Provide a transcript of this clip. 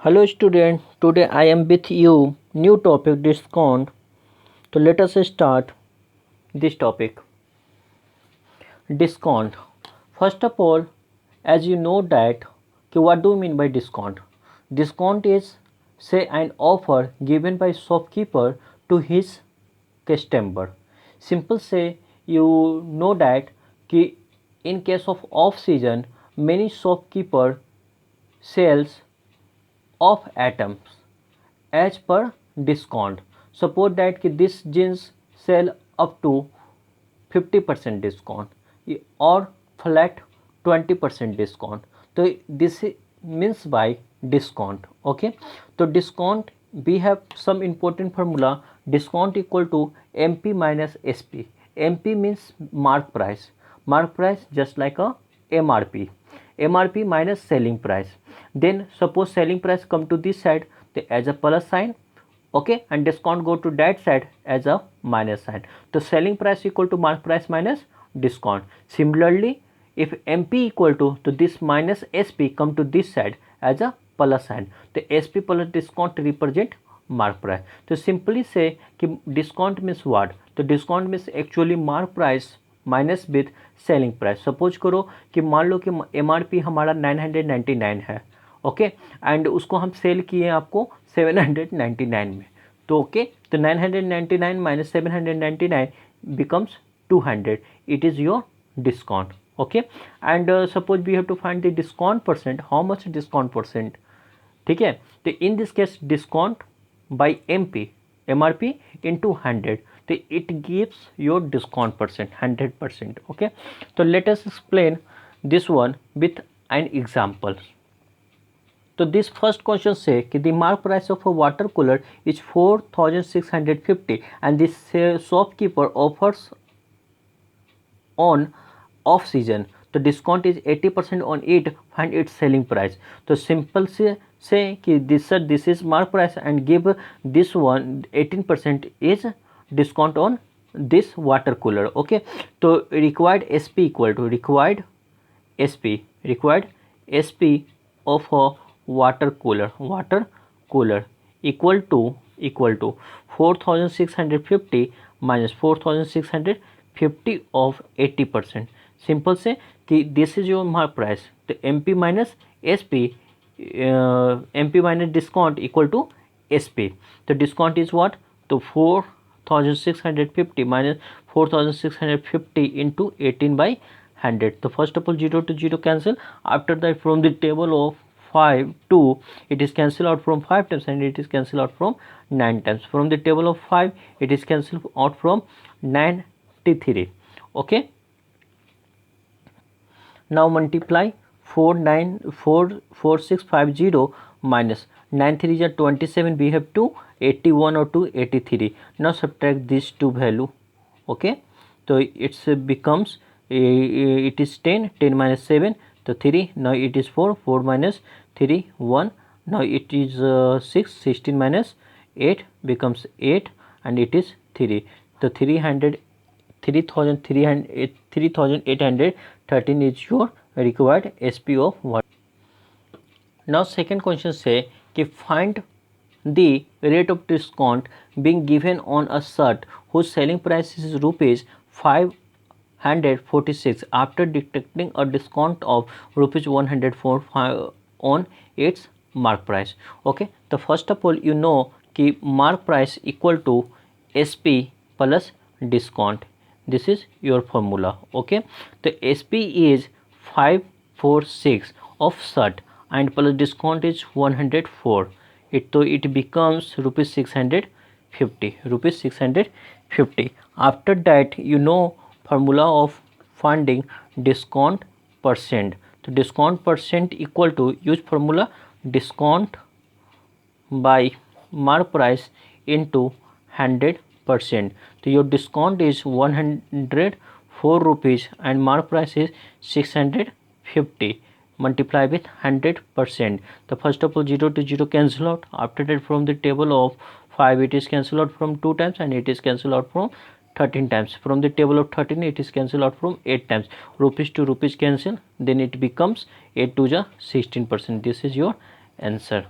Hello student, today I am with you new topic discount. So let us start this topic. Discount. First of all, as you know that what do you mean by discount? Discount is say an offer given by shopkeeper to his customer. Simple say you know that कि in case of off season many shopkeeper sells of items as per discount. Suppose that कि this jeans sell up to 50% discount or flat 20% discount. तो this means by discount. Okay, तो discount we have some important formula. Discount equal to MP minus SP. MP means mark price. Mark price just like a MRP. MRP minus selling price. Then suppose selling price come to this side as a plus sign, okay, and discount go to that side as a minus sign. So selling price equal to mark price minus discount. Similarly, if MP equal to this minus SP come to this side as a plus sign, the SP plus discount represent mark price. So simply say कि discount means what? तो discount means actually mark price minus with selling price. Suppose करो कि मान लो कि MRP हमारा 999 है, okay, and उसको हम सेल किए आपको 799 में. तो ओके, तो 999 minus 799 becomes 200. It is your discount. Okay, and suppose we have to find the discount percent. How much discount percent? ठीक है, तो in this case discount by MRP into 100. So it gives your discount percent 100%. Okay, so let us explain this one with an example. So this first question say कि the mark price of a water cooler is 4650 and this shopkeeper offers on off season. तो discount is 80% on it. Find its selling price. तो simple से say कि this is mark price and give this one 18% is discount on this water cooler. Okay, तो required SP equal to required SP of a water cooler equal to 4650 minus 4650 of 80%. Simple से कि this is your mark price. तो MP minus SP, MP minus discount equal to SP. तो discount is what? तो 4650 minus 4650 into 18 by 100. So first of all 0 to 0 cancel. After that from the table of 5 2 it is cancelled out from 5 times and it is cancelled out from 9 times. From the table of 5 it is cancelled out from 93. Okay, now multiply 4650 minus 93 is 27. We have 2 81 or 2 83. Now subtract these two value. Okay, so it's becomes it is 10 minus 7, so 3. Now it is 4 minus 3 1. Now it is 16 minus 8 becomes 8 and it is 3. So 3813 is your required SP of 1. Now second question say कि find the rate of discount being given on a shirt whose selling price is rupees 546 after deducting a discount of rupees 104 on its mark price. Okay, तो first of all you know कि mark price equal to SP plus discount. This is your formula. Okay, तो SP is 546 of shirt and plus discount is 104. It becomes rupees 650. After that you know formula of finding discount percent. So discount percent equal to use formula discount by mark price into 100%. So your discount is 104 rupees and mark price is 650. Multiply with 100%. The first of all 0 to 0 cancel out. After that from the table of 5 it is cancelled out from 2 times and it is cancelled out from 13 times. From the table of 13 it is cancelled out from 8 times. Rupees to rupees cancel, then it becomes 8 to the 16%. This is your answer.